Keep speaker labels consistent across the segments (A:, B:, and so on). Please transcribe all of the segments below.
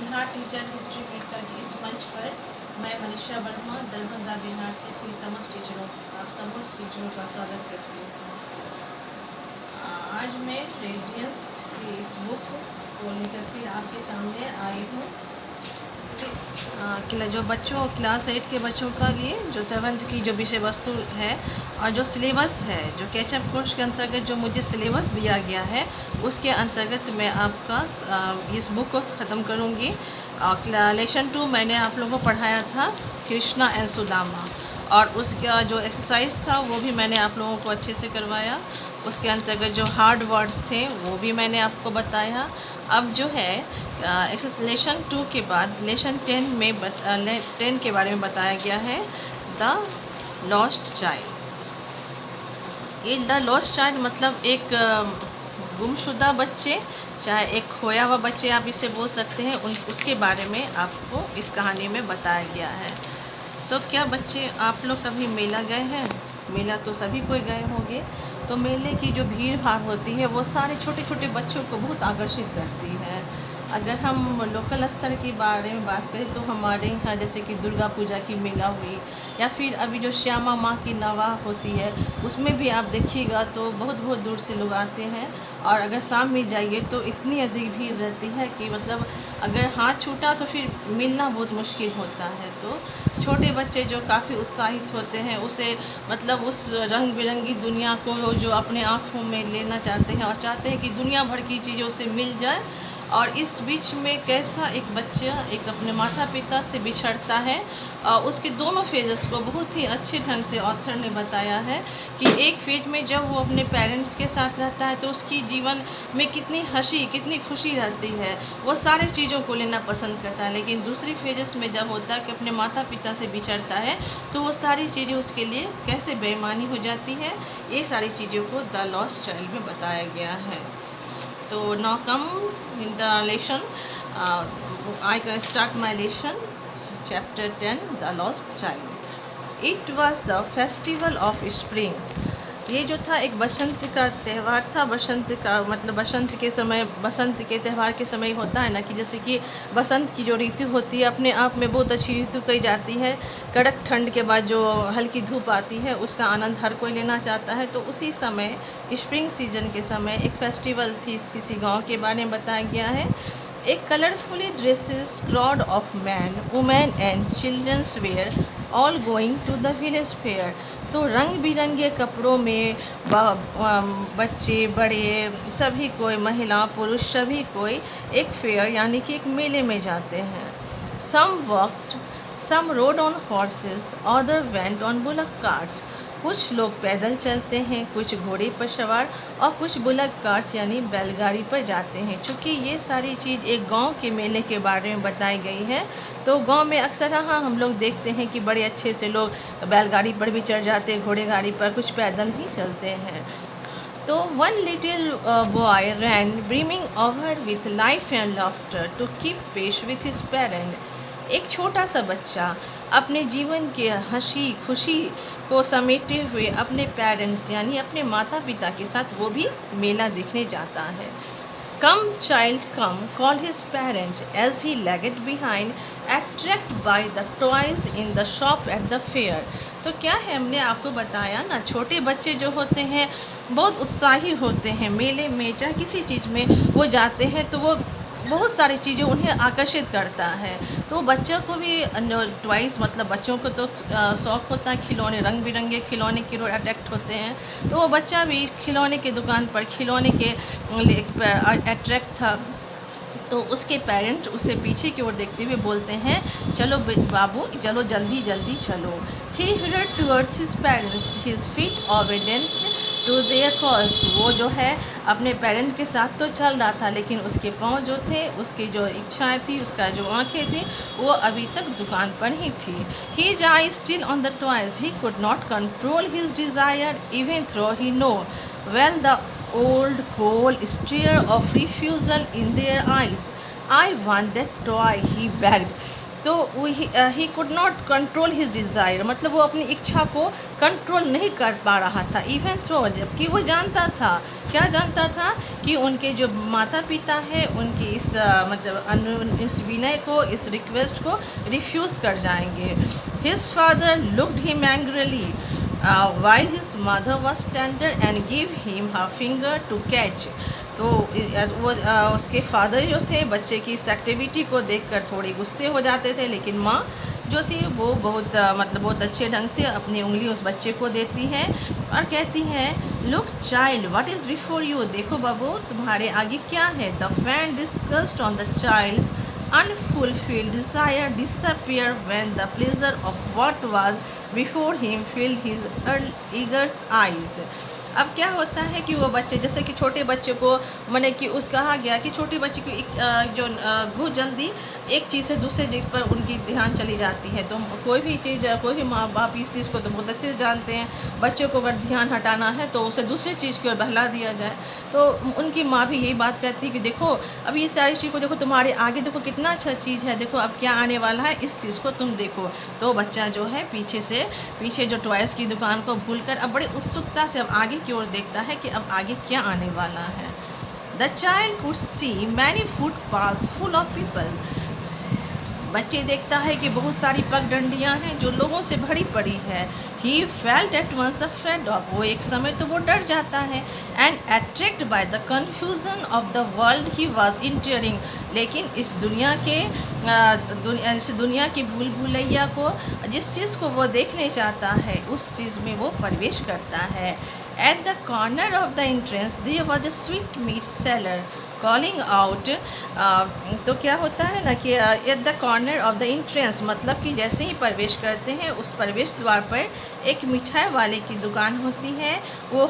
A: Bihar teacher history meet की इस मंच पर मैं मनीषा वर्मा दरभंगा बिहार से कोई समस्त टीचरों आप समस्त टीचरों का स्वागत करती हूँ। आज मैं रेडियंस की इस बुक को लेकर के आपके सामने आई हूँ कि जो बच्चों क्लास 8 के बच्चों का लिए जो 7th की जो विषय वस्तु है और जो सिलेबस है, जो कैचअप कोर्स के अंतर्गत जो मुझे सिलेबस दिया गया है उसके अंतर्गत मैं आपका इस बुक को ख़त्म करूँगी। लेसन 2 मैंने आप लोगों को पढ़ाया था कृष्णा एंड सुदामा, और उसका जो एक्सरसाइज था वो भी मैंने आप लोगों को अच्छे से करवाया। उसके अंतर्गत जो हार्ड वर्ड्स थे वो भी मैंने आपको बताया। अब जो है लेसन 2 के बाद लेसन 10 में 10 के बारे में बताया गया है, द लॉस्ट चाइल्ड। ये द लॉस्ट चाइल्ड मतलब एक गुमशुदा बच्चे, चाहे एक खोया हुआ बच्चे आप इसे बोल सकते हैं, उसके बारे में आपको इस कहानी में बताया गया है। तो क्या बच्चे आप लोग कभी मेला गए हैं? मेला तो सभी कोई गए होंगे। तो मेले की जो भीड़ भाड़ होती है वो सारे छोटे छोटे बच्चों को बहुत आकर्षित करती है। अगर हम लोकल स्तर के बारे में बात करें तो हमारे यहाँ जैसे कि दुर्गा पूजा की मेला हुई, या फिर अभी जो श्यामा माँ की नवा होती है उसमें भी आप देखिएगा तो बहुत बहुत दूर से लोग आते हैं। और अगर शाम में जाइए तो इतनी अधिक भीड़ रहती है कि मतलब अगर हाथ छूटा तो फिर मिलना बहुत मुश्किल होता है। तो छोटे बच्चे जो काफ़ी उत्साहित होते हैं उसे मतलब उस रंग बिरंगी दुनिया को जो अपने आँखों में लेना चाहते हैं और चाहते हैं कि दुनिया भर की चीज़ें उसे मिल जाए। और इस बीच में कैसा एक बच्चा एक अपने माता पिता से बिछड़ता है, उसके दोनों फेजेस को बहुत ही अच्छे ढंग से ऑथर ने बताया है कि एक फेज में जब वो अपने पेरेंट्स के साथ रहता है तो उसकी जीवन में कितनी हंसी कितनी खुशी रहती है, वो सारी चीज़ों को लेना पसंद करता है। लेकिन दूसरी फेजेस में जब होता है कि अपने माता पिता से बिछड़ता है तो वो सारी चीज़ें उसके लिए कैसे बेईमानी हो जाती है, ये सारी चीज़ों को द लॉस्ट चाइल्ड में बताया गया है। तो now come in the lesson, I can start my lesson, chapter 10, the lost child. It was the festival of spring. ये जो था एक बसंत का त्यौहार था। बसंत का मतलब बसंत के समय, बसंत के त्यौहार के समय होता है ना कि जैसे कि बसंत की जो ऋतु होती है अपने आप में बहुत अच्छी ऋतु कही जाती है। कड़क ठंड के बाद जो हल्की धूप आती है उसका आनंद हर कोई लेना चाहता है। तो उसी समय स्प्रिंग सीजन के समय एक फेस्टिवल थी, किसी गांव के बारे में बताया गया है। एक colourfully dresses crowd of man women and childrens were all going to the village fair. तो रंग बिरंगे कपड़ों में बच्चे बड़े सभी कोई, महिला पुरुष सभी कोई एक फेयर यानी कि एक मेले में जाते हैं। Some walked, some rode on horses, other went on bullock carts. कुछ लोग पैदल चलते हैं, कुछ घोड़े पर सवार और कुछ बुलक कार्ट्स यानी बैलगाड़ी पर जाते हैं। चूँकि ये सारी चीज़ एक गांव के मेले के बारे में बताई गई है तो गांव में अक्सर हाँ हम लोग देखते हैं कि बड़े अच्छे से लोग बैलगाड़ी पर भी चढ़ जाते हैं, घोड़े गाड़ी पर, कुछ पैदल ही चलते हैं। तो one little boy ran brimming over with life and laughter to keep pace with his parent. एक छोटा सा बच्चा अपने जीवन के हंसी खुशी को समेटे हुए अपने पेरेंट्स यानी अपने माता पिता के साथ वो भी मेला देखने जाता है। Come child come call his parents as he lagged behind attract by the toys in the shop at the fair. तो क्या है, हमने आपको बताया ना, छोटे बच्चे जो होते हैं बहुत उत्साही होते हैं मेले में, चाहे किसी चीज़ में वो जाते हैं तो वो बहुत सारी चीज़ें उन्हें आकर्षित करता है। तो बच्चों को भी टॉयज़ मतलब बच्चों को तो शौक़ होता है खिलौने, रंग बिरंगे खिलौने की ओर अट्रैक्ट होते हैं। तो वो बच्चा भी खिलौने की दुकान पर खिलौने के अट्रैक्ट था। तो उसके पेरेंट उसे पीछे की ओर देखते हुए बोलते हैं, चलो बाबू चलो जल्दी जल्दी चलो। He heard towards his parents, his feet obedient to their cause. वो जो है अपने पेरेंट के साथ तो चल रहा था लेकिन उसके पाँव जो थे, उसकी जो इच्छाएं थी, उसका जो आँखें थी वो अभी तक दुकान पर ही थी। His eye still on the toys, he could not control his desire even though he know well the old cold stare of refusal in their eyes. I want that toy, he begged. तो ही could not control his desire, मतलब वो अपनी इच्छा को control नहीं कर पा रहा था। इवन थ्रो, जबकि वो जानता था, क्या जानता था कि उनके जो माता पिता है उनकी इस मतलब इस विनय को, इस रिक्वेस्ट को रिफ्यूज़ कर जाएंगे। His father looked him angrily while his mother was tender and gave him her finger to catch। तो वो उसके फादर जो थे बच्चे की इस एक्टिविटी को देखकर थोड़े गुस्से हो जाते थे, लेकिन माँ जो थी वो बहुत मतलब बहुत अच्छे ढंग से अपनी उंगली उस बच्चे को देती हैं और कहती हैं, look child what is before you, देखो बाबू तुम्हारे आगे क्या है। The fan discussed on the child's unfulfilled desire disappear when the pleasure of what was before him filled his eager eyes। अब क्या होता है कि वो बच्चे, जैसे कि छोटे बच्चे को मैंने कि उस कहा गया कि छोटे बच्चे को बहुत जल्दी एक चीज़ से दूसरे चीज़ पर उनकी ध्यान चली जाती है। तो कोई भी चीज़, कोई भी माँ बाप इस चीज़ को तो बहुत अच्छे से जानते हैं, बच्चों को अगर ध्यान हटाना है तो उसे दूसरी चीज़ की ओर बहला दिया जाए। तो उनकी माँ भी यही बात कहती है कि देखो अब ये सारी चीज़ को देखो, तुम्हारे आगे देखो कितना अच्छा चीज़ है, देखो अब क्या आने वाला है, इस चीज़ को तुम देखो। तो बच्चा जो है पीछे जो टॉयज़ की दुकान को भूलकर अब बड़ी उत्सुकता से अब आगे की ओर देखता है कि अब आगे क्या आने वाला है। The child could see many footpaths full of people. बच्चे देखता है कि बहुत सारी पगडंडियाँ हैं जो लोगों से भरी पड़ी है। He felt at once afraid of, वो एक समय तो वो डर जाता है। And attract by the confusion of the world he was entering, लेकिन इस दुनिया की भूल भुलैया को, जिस चीज़ को वो देखने चाहता है उस चीज़ में वो प्रवेश करता है। At the corner of the entrance there was a sweet meat seller calling out. तो क्या होता है ना कि at the corner of the entrance, मतलब कि जैसे ही प्रवेश करते हैं उस प्रवेश द्वार पर एक मिठाई वाले की दुकान होती है। वो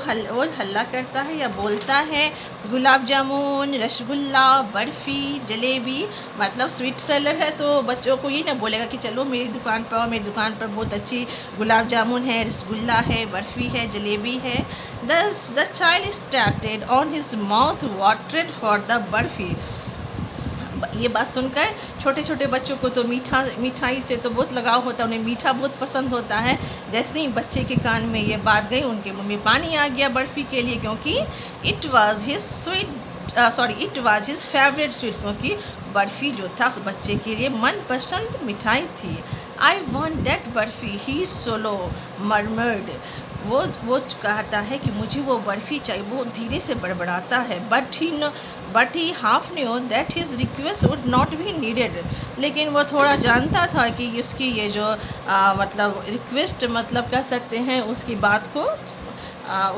A: हल्ला करता है या बोलता है, गुलाब जामुन, रसगुल्ला, बर्फ़ी, जलेबी, मतलब स्वीट सेलर है तो बच्चों को ये ना बोलेगा कि चलो मेरी दुकान पर आओ, मेरी दुकान पर बहुत अच्छी गुलाब जामुन है, रसगुल्ला है, बर्फ़ी है, जलेबी है। The child started on his mouth watered for the barfi. ये बात सुनकर छोटे छोटे बच्चों को तो मिठाई से तो बहुत लगाव होता है, उन्हें मीठा बहुत पसंद होता है। जैसे ही बच्चे के कान में ये बात गई उनके मुंह में पानी आ गया बर्फ़ी के लिए, क्योंकि it was his favourite sweet, क्योंकि बर्फ़ी जो था उस बच्चे के लिए मनपसंद मिठाई थी। I want that barfi he solo murmured. वो कहता है कि मुझे वो बर्फ़ी चाहिए, वो धीरे से बड़बड़ाता है। But he half knew that his request would not be needed, लेकिन वो थोड़ा जानता था कि उसकी ये जो मतलब रिक्वेस्ट, मतलब कह सकते हैं उसकी बात को,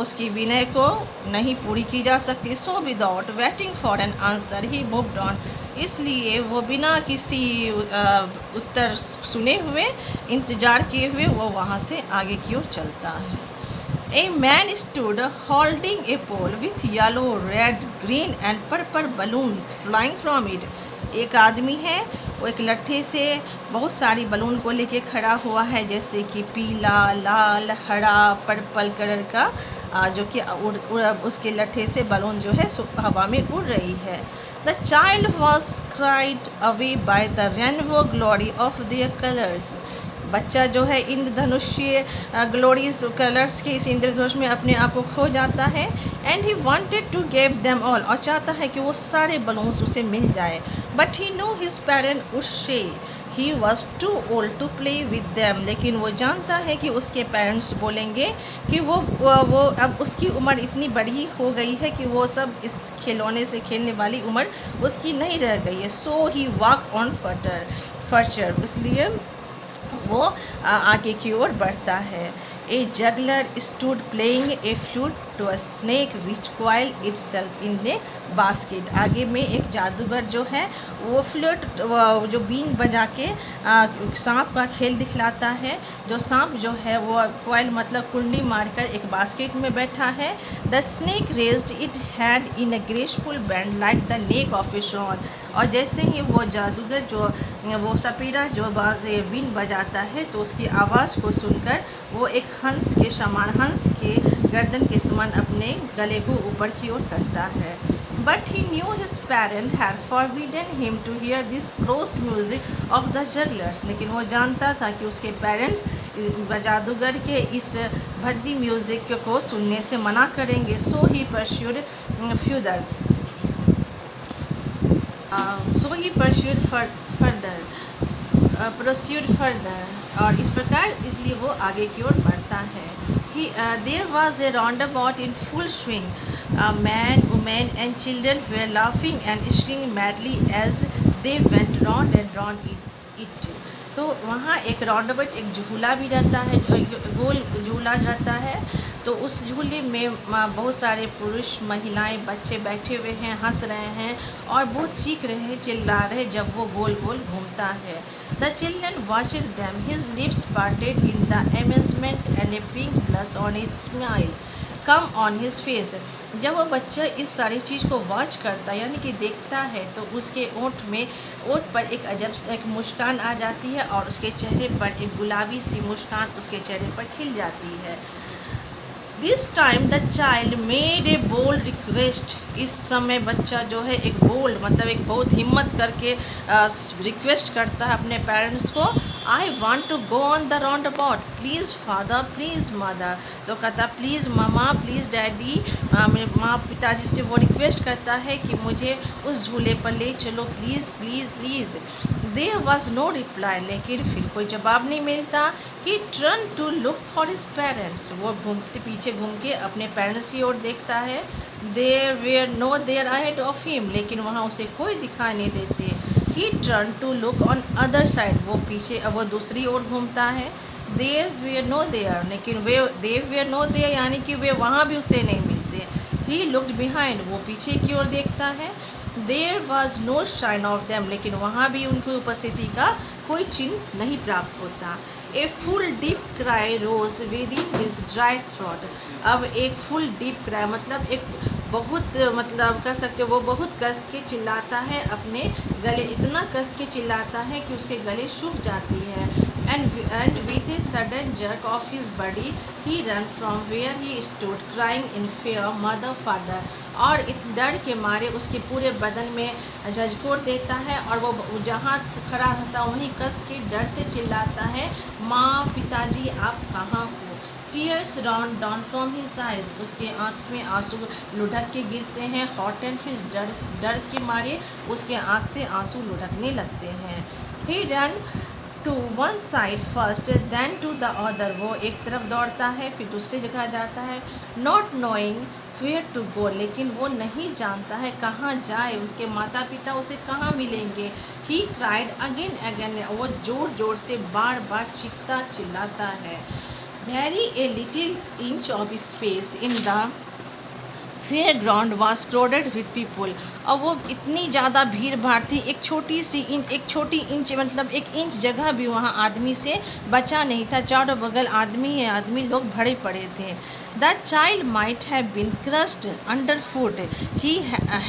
A: उसकी विनय को नहीं पूरी की जा सकती। So without waiting for an answer he moved on, इसलिए वो बिना किसी उत्तर सुने हुए, इंतज़ार किए हुए वो वहाँ से आगे की ओर चलता है। A man stood holding a pole with yellow, red, green and purple balloons flying from it। एक आदमी है, वो एक लट्ठे से बहुत सारी बलून को लेके खड़ा हुआ है, जैसे कि पीला, लाल, हरा, पर्पल कलर का, जो कि उसके लट्ठे से बलून जो है हवा में उड़ रही है। The child was carried away by the rainbow glory of their colors। बच्चा जो है इंद्रधनुषीय ग्लोरीज कलर्स के इस इंद्रधनुष में अपने आप को खो जाता है। And he wanted to give them all, और चाहता है कि वो सारे बलून्स उसे मिल जाए। But he know his parent would say he was too old to play with them, लेकिन वो जानता है कि उसके पेरेंट्स बोलेंगे कि वो अब उसकी उम्र इतनी बड़ी हो गई है कि वो सब इस खिलौने से खेलने वाली उम्र उसकी नहीं रह गई है। सो ही वॉक ऑन फर्चर, इसलिए वो आगे की ओर बढ़ता है। A juggler stood playing a flute to a snake which coiled itself in a basket. आगे में एक जादूगर जो है वो फ्लूट, जो बीन बजा के सांप का खेल दिखलाता है। जो सांप जो है वो कॉइल मतलब कुंडी मारकर एक बास्केट में बैठा है। The snake raised it head in a graceful bend like the neck of a swan. और जैसे ही वो जादूगर जो वो सपेरा जो बीन बजाता है तो उसकी आवाज़ को सुनकर वो एक हंस के समान, हंस के गर्दन के समान अपने गले को ऊपर की ओर करता है। But he knew his parents had forbidden him to hear this gross music of the jugglers. लेकिन वो जानता था कि उसके पेरेंट्स जादूगर के इस भद्दी म्यूज़िक को सुनने से मना करेंगे. So he pursued further. So he pursued further. Pursued further. और इस प्रकार इसलिए वो आगे की ओर बढ़ता है. There was a roundabout in full swing. Men, women and children were laughing and singing madly as they went round and round it. तो वहाँ एक राउंडाबाउट एक झूला भी रहता है, गोल झूला रहता है. तो उस झूले में बहुत सारे पुरुष, महिलाएं, बच्चे बैठे हुए हैं, हंस रहे हैं और बहुत चीख रहे हैं, चिल्ला रहे हैं जब वो गोल गोल घूमता है. The children watched them, his lips parted in the amazement and A pink blush on his smile come on his face. जब वो बच्चा इस सारी चीज़ को वॉच करता है यानी कि देखता है तो उसके ओठ पर एक अजब एक मुस्कान आ जाती है और उसके चेहरे पर एक गुलाबी सी मुस्कान उसके चेहरे पर खिल जाती है. This time the child made a bold request. इस समय बच्चा जो है एक बोल्ड मतलब एक बहुत हिम्मत करके रिक्वेस्ट करता है अपने पेरेंट्स को. I want to go on the round about, please father, please mother. तो कहता प्लीज़ मामा, प्लीज़ डैडी. माँ पिताजी से वो रिक्वेस्ट करता है कि मुझे उस झूले पर ले चलो, please please please. There was no reply. लेकिन फिर कोई जवाब नहीं मिलता. He turn to look for his parents. वो पीछे घूम के अपने पेरेंट्स की ओर देखता है. There were no there ahead of him. लेकिन वहाँ उसे कोई दिखाई नहीं देते. He turn to look on other side. वो पीछे वो दूसरी ओर घूमता है. There were no there. लेकिन देयर वेयर नो देयर यानी कि वे वहाँ भी उसे नहीं मिलते. He looked behind. वो पीछे की ओर देखता है. There was no sign of them. लेकिन वहाँ भी उनकी उपस्थिति का कोई चिन्ह नहीं प्राप्त होता. A full deep cry rose within his dry throat. अब एक फुल डीप क्राई मतलब एक बहुत मतलब कह सकते हो वो बहुत कस के चिल्लाता है अपने गले. इतना कस के चिल्लाता है कि उसके गले सूख जाती है. And with a sudden jerk of his body he run from where he stood crying in fear mother father. और इस डर के मारे उसके पूरे बदन में झंझोर देता है और वो जहाँ खड़ा रहता वहीं कस के डर से चिल्लाता है, माँ, पिताजी, आप कहाँ हो. Tears round down from his eyes. उसके आँख में आंसू लुढ़क के गिरते हैं. हॉट एंड फिश डर के मारे उसके आँख से आंसू लुढ़कने लगते हैं. He ran to one side first then to the other. वो एक तरफ दौड़ता है फिर दूसरी जगह जाता है. Not knowing where to go. लेकिन वो नहीं जानता है कहाँ जाए, उसके माता पिता उसे कहाँ मिलेंगे. He cried again again. वो ज़ोर ज़ोर से बार बार चीखता चिल्लाता है. Very a little inch of space in the fair ground was crowded with people. और वो इतनी ज़्यादा भीड़ भाड़ थी. एक छोटी इंच मतलब एक इंच जगह भी वहाँ आदमी से बचा नहीं था. चारों बगल आदमी ही आदमी लोग भरे पड़े थे. The child might have been crushed under foot he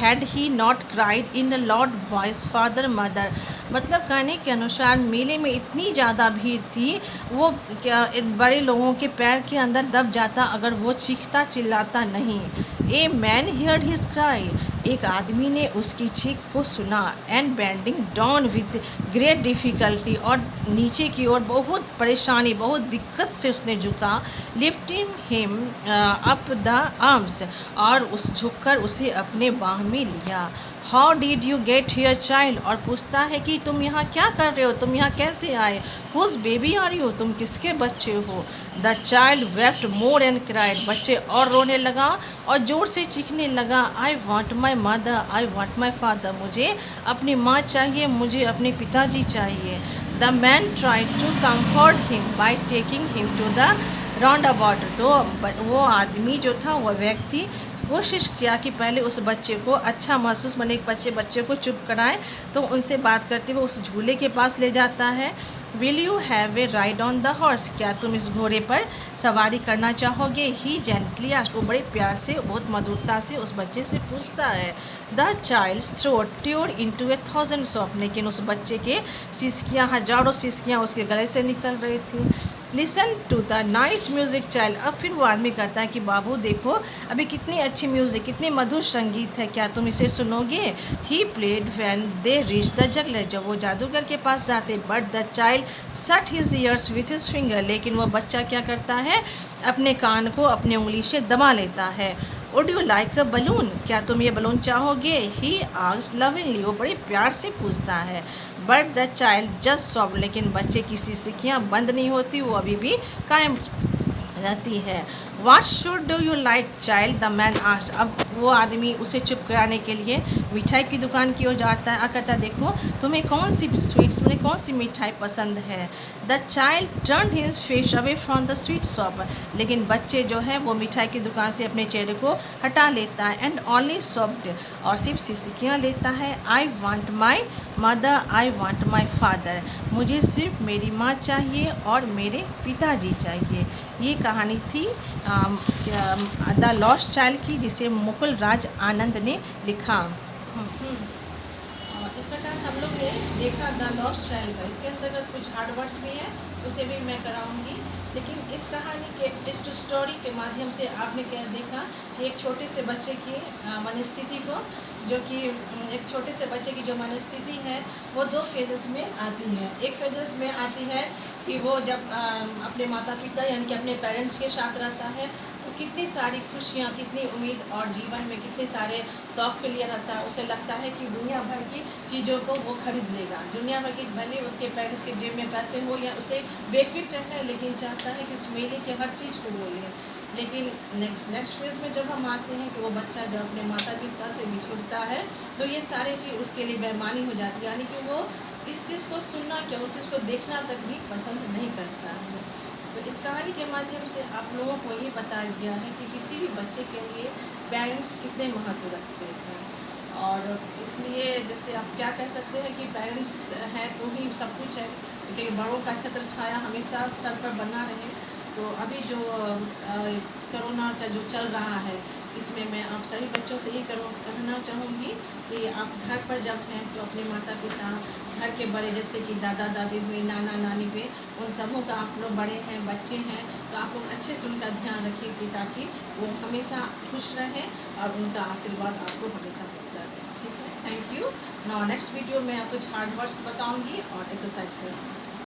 A: had he not cried in a loud voice father mother. मतलब कहने के अनुसार मेले में इतनी ज़्यादा भीड़ थी वो क्या बड़े लोगों के पैर के अंदर दब जाता अगर वो चीखता चिल्लाता नहीं. A man heard his cry. एक आदमी ने उसकी चीख को सुना. And bending down with great difficulty. और नीचे की ओर बहुत परेशानी बहुत दिक्कत से उसने झुका. Lifting him up the arms. और उस झुककर उसे अपने बाह में लिया. How did you get here child. और पूछता है कि तुम यहाँ क्या कर रहे हो, तुम यहाँ कैसे आए. Whose baby are you. तुम किसके बच्चे हो. The child wept more and cried. बच्चे और रोने लगा और ज़ोर से चीखने लगा. I want my mother, I want my father. मुझे अपनी माँ चाहिए, मुझे अपने पिताजी चाहिए. The man try to comfort him by taking him to the round about. तो वो आदमी जो था वो व्यक्ति कोशिश किया कि पहले उस बच्चे को अच्छा महसूस बने, बच्चे को चुप कराए. तो उनसे बात करते हुए उस झूले के पास ले जाता है. Will you have a ride on the horse. क्या तुम इस घोड़े पर सवारी करना चाहोगे. ही जेंटली आस्क्ड. वो बड़े प्यार से बहुत मधुरता से उस बच्चे से पूछता है. The child throat tore into a thousand off. लेकिन उस बच्चे के सिसकियाँ हजारों सिसकियाँ उसके गले से निकल रही थी. Listen to the nice music child. अब फिर वो आदमी कहता है कि बाबू देखो अभी कितनी अच्छी म्यूज़िक, कितनी मधुर संगीत है, क्या तुम इसे सुनोगे? He played when they reach the jungle. जब वो जादूगर के पास जाते, बट द चाइल्ड सट his years with his finger. लेकिन वो बच्चा क्या करता है, अपने कान को अपनी उंगली से दबा लेता है। Would you like a balloon? क्या तुम ये बलून चाहोगे? He asked lovingly. वो बड़े प्यार से पूछता है। But the child just soft. लेकिन बच्चे की सिसकियाँ बंद नहीं होती, वो अभी भी कायम रहती है। What should do you like child? The man asked. अब वो आदमी उसे चुप कराने के लिए मिठाई की दुकान की ओर जाता है और कहता है देखो तुम्हें कौन सी स्वीट्स, तुम्हें कौन सी मिठाई पसंद है? The child turned his face away from the sweet shop. लेकिन बच्चे जो है वो मिठाई की दुकान से अपने चेहरे को हटा लेता है। एंड ओनली सॉफ्ट, और सिर्फ सिसकियाँ लेता है। आई want my mother, I want my father. मुझे सिर्फ मेरी माँ चाहिए और मेरे पिताजी चाहिए। ये कहानी थी द लॉस्ट चाइल्ड की, जिसे मुकुल राज आनंद ने लिखा। इस प्रकार हम लोग ने देखा द लॉस्ट चाइल्ड का। इसके अंतर्गत कुछ हार्ड वर्ड्स भी हैं, उसे भी मैं कराऊंगी। लेकिन इस कहानी के इस स्टोरी के माध्यम से आपने क्या देखा कि एक छोटे से बच्चे की मनस्थिति को, जो कि एक छोटे से बच्चे की जो मनस्थिति है वो दो फेजेस में आती है। एक फेजेस में आती है कि वो जब अपने माता पिता यानी कि अपने पेरेंट्स के साथ रहता है तो कितनी सारी खुशियाँ, कितनी उम्मीद और जीवन में कितने सारे शौक के लिए रहता है। उसे लगता है कि दुनिया भर की चीज़ों को वो खरीद लेगा, दुनिया भर की, भले उसके पेरेंट्स के जेब में पैसे हो या उसे बेफिक्र है, लेकिन चाहता है कि उस मेले के हर चीज़ को वो ले। लेकिन नेक्स्ट फेज में जब हम आते हैं कि वो बच्चा जब अपने माता पिता से बिछुड़ता है तो ये सारी चीज़ उसके लिए बेईमानी हो जाती है, यानी कि वो इस चीज़ को सुनना क्या, उस चीज़ को देखना तक भी पसंद नहीं करता है। तो इस कहानी के माध्यम से आप लोगों को ये बताया गया है कि किसी भी बच्चे के लिए पेरेंट्स कितने महत्व रखते हैं। और इसलिए जैसे आप क्या कह सकते हैं कि पेरेंट्स हैं तो ही सब कुछ है, लेकिन बड़ों का छत्र छाया हमेशा सर पर बना रहे। तो अभी जो कोरोना का जो चल रहा है, इसमें मैं आप सभी बच्चों से ये कहना चाहूँगी कि आप घर पर जब हैं तो अपने माता पिता, घर के बड़े जैसे कि दादा दादी हुए, नाना नानी हुए, उन सबों का आप लोग बड़े हैं, बच्चे हैं, तो आप लोग अच्छे से उनका ध्यान रखिए कि ताकि वो हमेशा खुश रहें और उनका आशीर्वाद आपको हमेशा मिलता रहे। ठीक है, thank you. Now next video में आप कुछ हार्ड वर्ड्स बताऊँगी और एक्सरसाइज करूँगी।